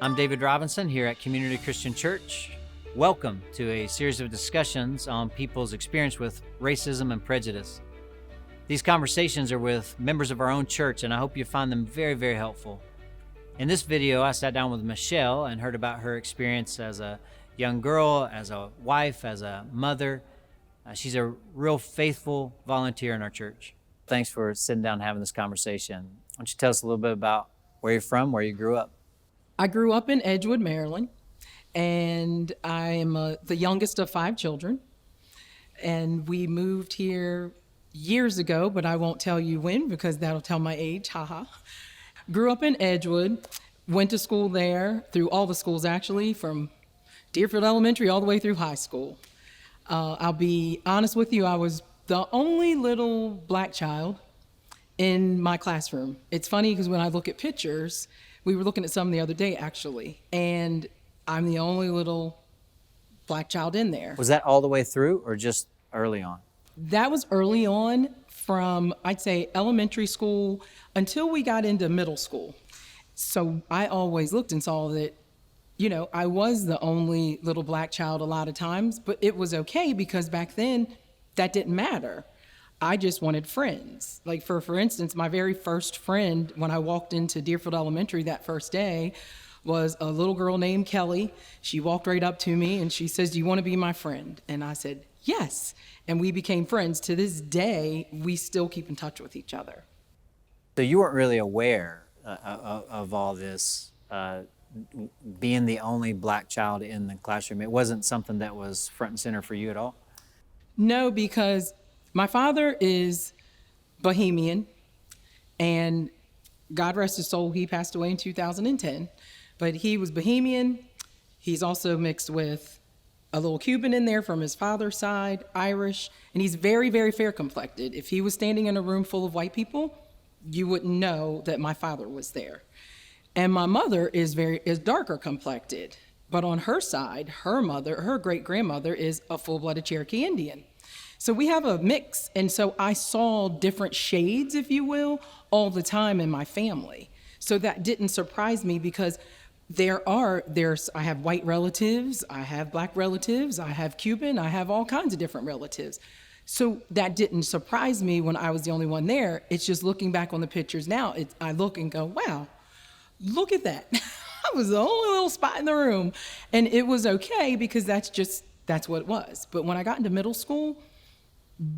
I'm David Robinson here at Community Christian Church. Welcome to a series of discussions on people's experience with racism and prejudice. These conversations are with members of our own church, and I hope you find them very, very helpful. In this video, I sat down with Michelle and heard about her experience as a young girl, as a wife, as a mother. She's a real faithful volunteer in our church. Thanks for sitting down and having this conversation. Why don't you tell us a little bit about where you're from, where you grew up? I grew up in Edgewood, Maryland, and I am the youngest of 5 children. And we moved here years ago, but I won't tell you when because that'll tell my age, haha. Grew up in Edgewood, went to school there, through all the schools actually, from Deerfield Elementary all the way through high school. I'll be honest with you, I was the only little black child in my classroom. It's funny because when I look at pictures, we were looking at some the other day, actually, and I'm the only little black child in there. Was that all the way through or just early on? That was early on from, I'd say, elementary school until we got into middle school. So I always looked and saw that, I was the only little black child a lot of times, but it was okay because back then that didn't matter. I just wanted friends. Like for instance, my very first friend when I walked into Deerfield Elementary that first day was a little girl named Kelly. She walked right up to me and she says, "Do you want to be my friend?" And I said, "Yes." And we became friends. To this day, we still keep in touch with each other. So you weren't really aware of all this, being the only black child in the classroom. It wasn't something that was front and center for you at all? No, because my father is Bohemian, and God rest his soul, he passed away in 2010. But he was Bohemian. He's also mixed with a little Cuban in there from his father's side, Irish, and he's very, very fair complected. If he was standing in a room full of white people, you wouldn't know that my father was there. And my mother is darker complected, but on her side, her great-grandmother is a full-blooded Cherokee Indian. So we have a mix, and so I saw different shades, if you will, all the time in my family. So that didn't surprise me because I have white relatives, I have black relatives, I have Cuban, I have all kinds of different relatives. So that didn't surprise me when I was the only one there. It's just looking back on the pictures now, I look and go, wow, look at that. I was the only little spot in the room. And it was okay because that's what it was. But when I got into middle school,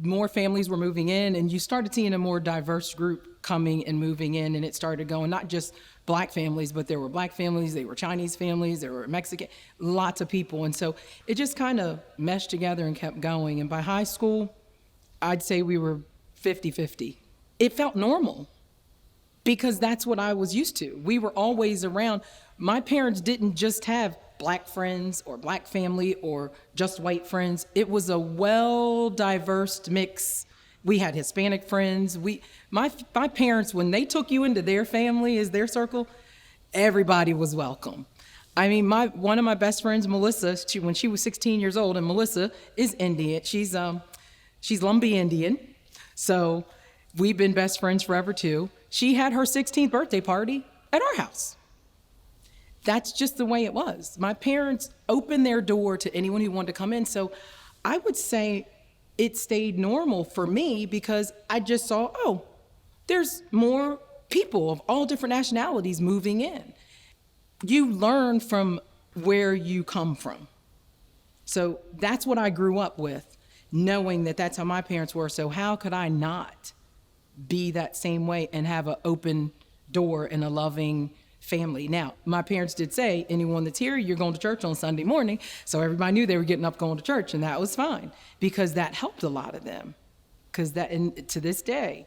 more families were moving in and you started seeing a more diverse group coming and moving in, and it started going not just black families, but there were black families, there were Chinese families, there were Mexican, lots of people. And so it just kind of meshed together and kept going. And by high school, I'd say we were 50-50. It felt normal because that's what I was used to. We were always around. My parents didn't just have black friends or black family or just white friends. It was a well-diverse mix. We had Hispanic friends. My parents, when they took you into their family as their circle, everybody was welcome. I mean, one of my best friends, Melissa, when she was 16 years old, and Melissa is Indian. She's Lumbee Indian. So we've been best friends forever too. She had her 16th birthday party at our house. That's just the way it was. My parents opened their door to anyone who wanted to come in. So I would say it stayed normal for me because I just saw, there's more people of all different nationalities moving in. You learn from where you come from. So that's what I grew up with, knowing that that's how my parents were. So how could I not be that same way and have an open door and a loving family? Now, my parents did say, anyone that's here, you're going to church on Sunday morning. So everybody knew they were getting up going to church, and that was fine because that helped a lot of them. Because to this day,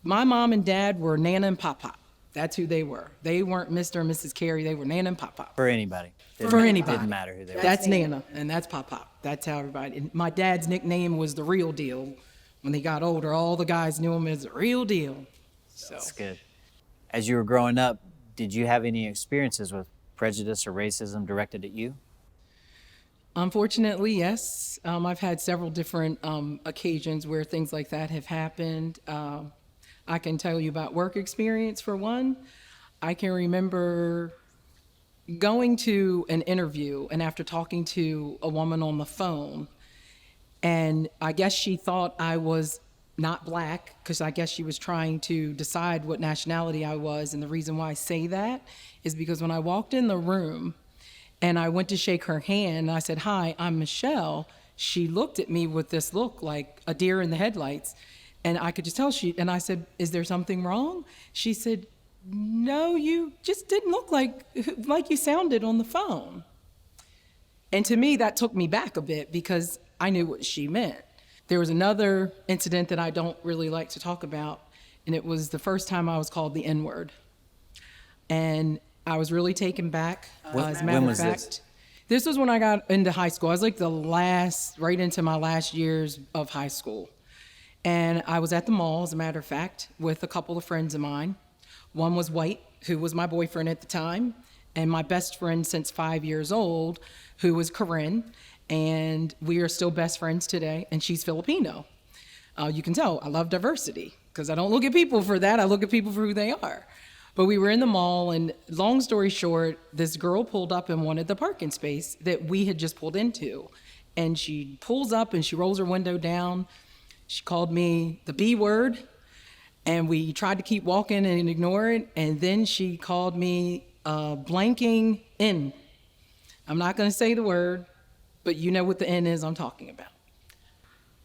my mom and dad were Nana and Pop-Pop. That's who they were. They weren't Mr. and Mrs. Carey. They were Nana and Pop-Pop. For anybody. Anybody. Didn't matter who they were. That's Nana, and that's Pop-Pop. That's how everybody. And my dad's nickname was the Real Deal. When he got older, all the guys knew him as the Real Deal. So. That's good. As you were growing up, did you have any experiences with prejudice or racism directed at you? Unfortunately, yes. I've had several different occasions where things like that have happened. I can tell you about work experience for one. I can remember going to an interview and after talking to a woman on the phone, and I guess she thought I was not black, because I guess she was trying to decide what nationality I was. And the reason why I say that is because when I walked in the room and I went to shake her hand, and I said, "Hi, I'm Michelle," she looked at me with this look like a deer in the headlights. And I could just tell and I said, "Is there something wrong?" She said, "No, you just didn't look like you sounded on the phone." And to me, that took me back a bit because I knew what she meant. There was another incident that I don't really like to talk about, and it was the first time I was called the N-word. And I was really taken back. As a matter of fact, this was when I got into high school. I was like right into my last years of high school. And I was at the mall, as a matter of fact, with a couple of friends of mine. One was white, who was my boyfriend at the time, and my best friend since 5 years old, who was Corinne, and we are still best friends today, and she's Filipino. You can tell I love diversity, because I don't look at people for that, I look at people for who they are. But we were in the mall, and long story short, this girl pulled up and wanted the parking space that we had just pulled into. And she pulls up and she rolls her window down. She called me the B word, and we tried to keep walking and ignore it. And then she called me blanking N. I'm not going to say the word, but you know what the N is I'm talking about.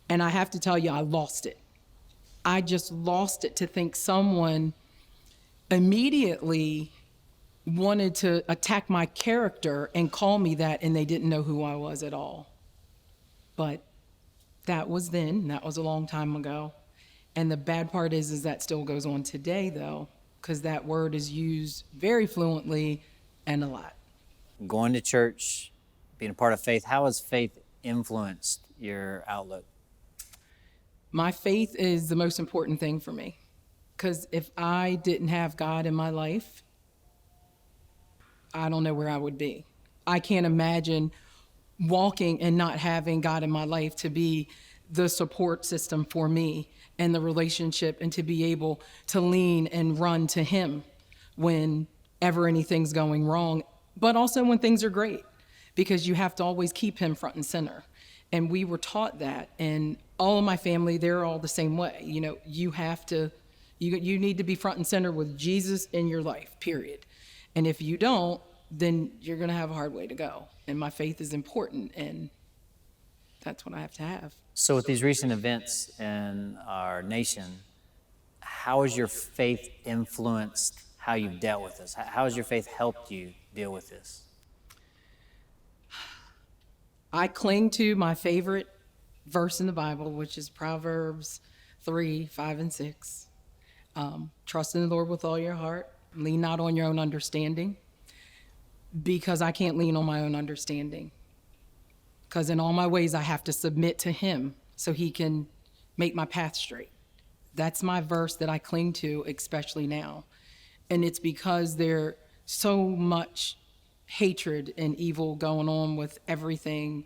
And I have to tell you, I lost it. I just lost it to think someone immediately wanted to attack my character and call me that, and they didn't know who I was at all. But that was then, that was a long time ago. And the bad part is that still goes on today, though, because that word is used very fluently and a lot. Going to church, being a part of faith, how has faith influenced your outlook? My faith is the most important thing for me, because if I didn't have God in my life, I don't know where I would be. I can't imagine walking and not having God in my life to be the support system for me and the relationship, and to be able to lean and run to Him whenever anything's going wrong, but also when things are great, because you have to always keep Him front and center. And we were taught that, and all of my family, they're all the same way. You know, you need to be front and center with Jesus in your life, period. And if you don't, then you're going to have a hard way to go. And my faith is important, and that's what I have to have. So with these recent events in our nation, how has your faith influenced how you've dealt with this? How has your faith helped you deal with this? I cling to my favorite verse in the Bible, which is Proverbs 3, 5, and 6. Trust in the Lord with all your heart. Lean not on your own understanding, because I can't lean on my own understanding. Because in all my ways, I have to submit to Him so He can make my path straight. That's my verse that I cling to, especially now. And it's because there's so much hatred and evil going on with everything,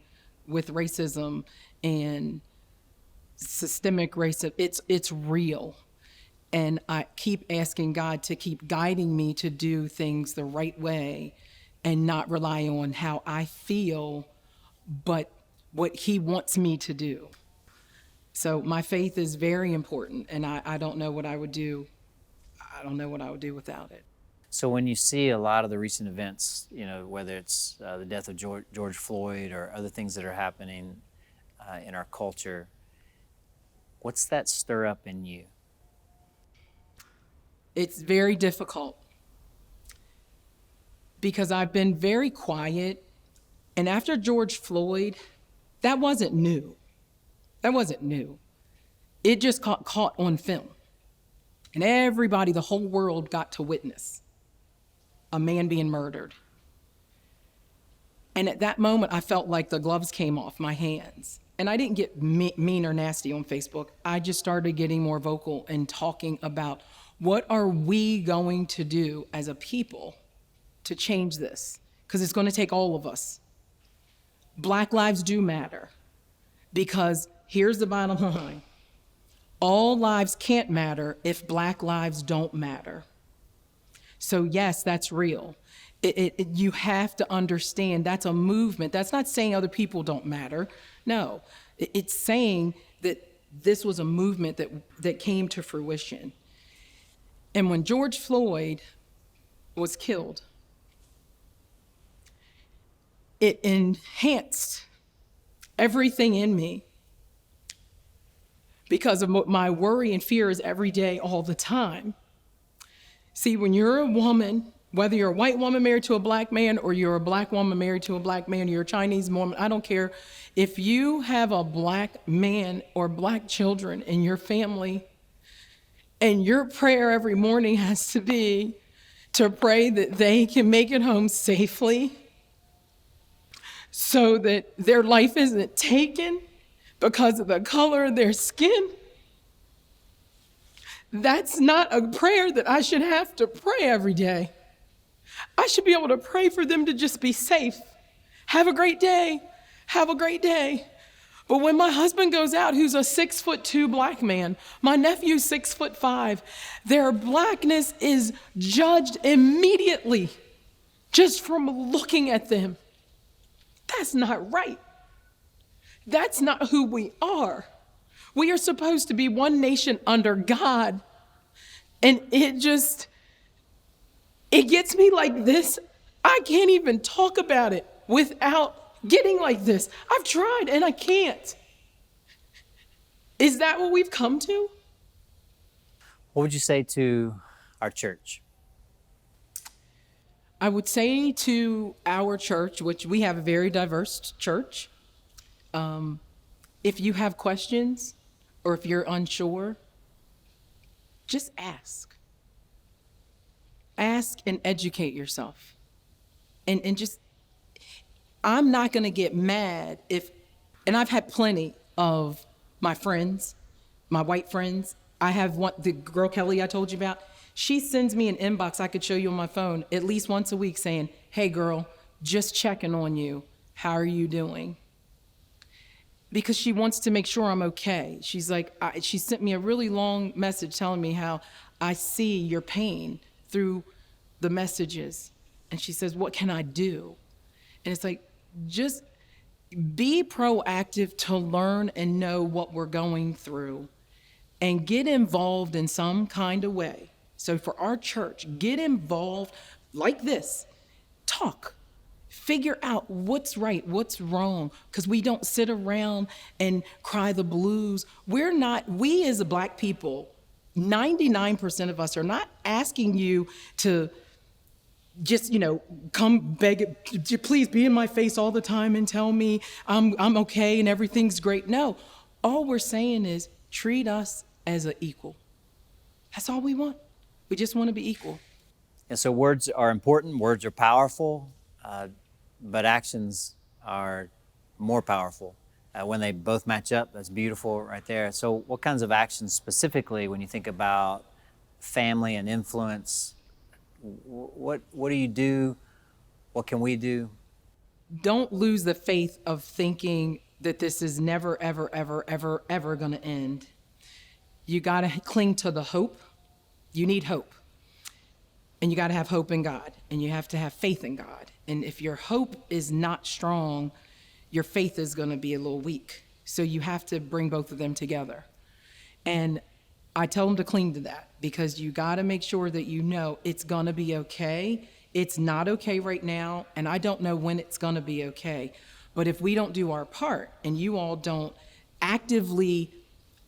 with racism and systemic racism. It's real. And I keep asking God to keep guiding me to do things the right way and not rely on how I feel, but what He wants me to do. So my faith is very important, and I don't know what I would do. I don't know what I would do without it. So when you see a lot of the recent events, you know, whether it's the death of George Floyd or other things that are happening in our culture, what's that stir up in you? It's very difficult, because I've been very quiet. And after George Floyd, that wasn't new. That wasn't new. It just caught on film. And everybody, the whole world, got to witness a man being murdered. And at that moment, I felt like the gloves came off my hands. And I didn't get mean or nasty on Facebook. I just started getting more vocal and talking about what are we going to do as a people to change this? Because it's going to take all of us. Black lives do matter, because here's the bottom line. All lives can't matter if Black lives don't matter. So yes, that's real. You have to understand that's a movement. That's not saying other people don't matter. No, it's saying that this was a movement that came to fruition. And when George Floyd was killed, it enhanced everything in me because of my worry and fears every day, all the time. See, when you're a woman, whether you're a white woman married to a black man or you're a black woman married to a black man, you're a Chinese woman, I don't care. If you have a black man or black children in your family, and your prayer every morning has to be to pray that they can make it home safely so that their life isn't taken because of the color of their skin, that's not a prayer that I should have to pray every day. I should be able to pray for them to just be safe. Have a great day. Have a great day. But when my husband goes out, who's a 6'2" black man, my nephew's 6'5", their blackness is judged immediately just from looking at them. That's not right. That's not who we are. We are supposed to be one nation under God. And it gets me like this. I can't even talk about it without getting like this. I've tried and I can't. Is that what we've come to? What would you say to our church? I would say to our church, which we have a very diverse church, if you have questions or if you're unsure, just ask. Ask and educate yourself. And just, I'm not going to get mad and I've had plenty of my friends, my white friends. I have the girl Kelly I told you about. She sends me an inbox I could show you on my phone at least once a week saying, "Hey girl, just checking on you. How are you doing?" Because she wants to make sure I'm okay. She's like, she sent me a really long message telling me how I see your pain through the messages. And she says, "What can I do?" And it's like, just be proactive to learn and know what we're going through and get involved in some kind of way. So for our church, get involved like this. Talk. Figure out what's right, what's wrong, because we don't sit around and cry the blues. We as a black people, 99% of us are not asking you to just, come beg, please be in my face all the time and tell me I'm okay and everything's great. No, all we're saying is treat us as an equal. That's all we want. We just want to be equal. And so words are important, words are powerful, but actions are more powerful. When they both match up, that's beautiful right there. So what kinds of actions specifically when you think about family and influence, what do you do? What can we do? Don't lose the faith of thinking that this is never, ever, ever, ever, ever going to end. You got to cling to the hope. You need hope. And you got to have hope in God. And you have to have faith in God. And if your hope is not strong, your faith is going to be a little weak. So you have to bring both of them together. And I tell them to cling to that because you got to make sure that you know it's going to be okay. It's not okay right now. And I don't know when it's going to be okay. But if we don't do our part and you all don't actively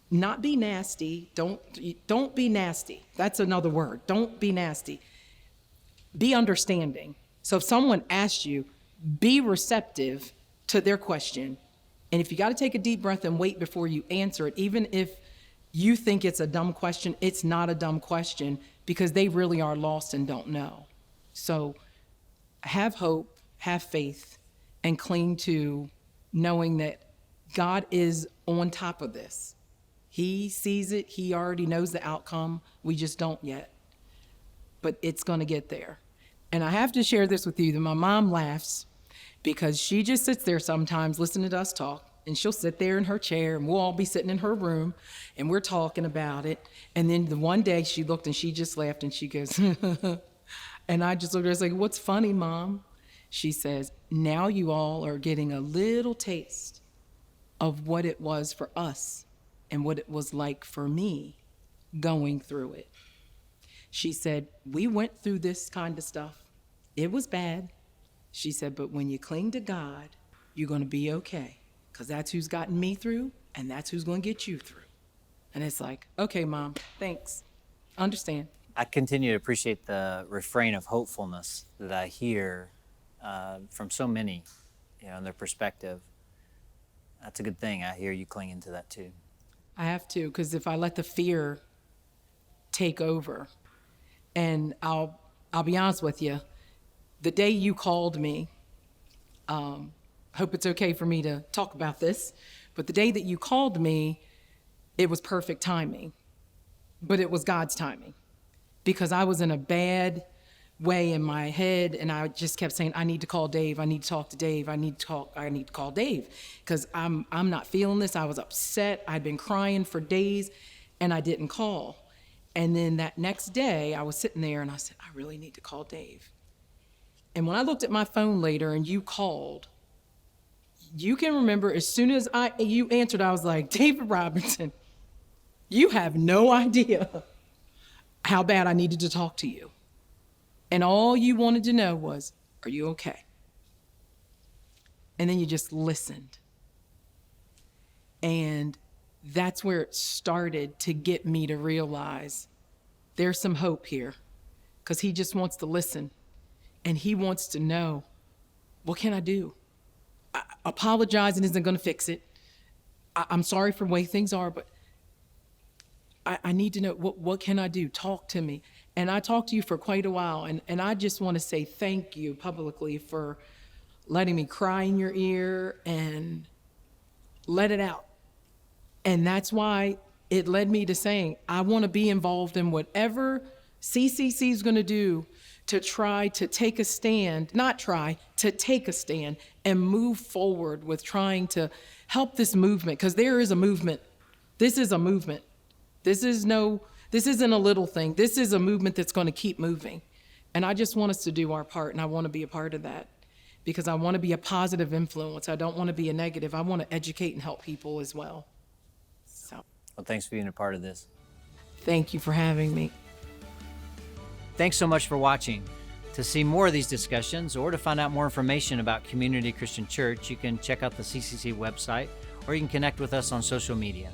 not be nasty, don't be nasty. That's another word. Don't be nasty. Be understanding. So if someone asks you, be receptive to their question. And if you got to take a deep breath and wait before you answer it, even if you think it's a dumb question, it's not a dumb question because they really are lost and don't know. So have hope, have faith, and cling to knowing that God is on top of this. He sees it. He already knows the outcome. We just don't yet. But it's going to get there. And I have to share this with you that my mom laughs because she just sits there sometimes listening to us talk. And she'll sit there in her chair and we'll all be sitting in her room and we're talking about it. And then the one day she looked and she just laughed and she goes, And I just looked at her and was like, what's funny, Mom? She says, now you all are getting a little taste of what it was for us and what it was like for me going through it. She said, we went through this kind of stuff. It was bad. She said, but when you cling to God, you're going to be okay, because that's who's gotten me through, and that's who's going to get you through. And it's like, okay, Mom, thanks. Understand. I continue to appreciate the refrain of hopefulness that I hear from so many, in their perspective. That's a good thing. I hear you clinging to that too. I have to, because if I let the fear take over, and I'll be honest with you, the day you called me, hope it's okay for me to talk about this, but the day that you called me, it was perfect timing, but it was God's timing, because I was in a bad way in my head, and I just kept saying, I need to call Dave, I need to talk to Dave, I need to call Dave, because I'm not feeling this. I was upset, I'd been crying for days, and I didn't call. And then that next day, I was sitting there, and I said, I really need to call Dave. And when I looked at my phone later and you called, you can remember as soon as you answered, I was like, David Robinson, you have no idea how bad I needed to talk to you. And all you wanted to know was, are you okay? And then you just listened. And that's where it started to get me to realize there's some hope here, because he just wants to listen. And he wants to know, what can I do? Apologizing isn't going to fix it. I'm sorry for the way things are, but I need to know, what can I do? Talk to me. And I talked to you for quite a while, and I just want to say thank you publicly for letting me cry in your ear and let it out. And that's why it led me to saying, I want to be involved in whatever CCC is going to do to try to take a stand, to take a stand and move forward with trying to help this movement, because there is a movement. This is a movement. This isn't a little thing. This is a movement that's going to keep moving. And I just want us to do our part, and I want to be a part of that, because I want to be a positive influence. I don't want to be a negative. I want to educate and help people as well. So, Well, thanks for being a part of this. thank you for having me. Thanks so much for watching. To see more of these discussions or to find out more information about Community Christian Church, you can check out the CCC website, or you can connect with us on social media.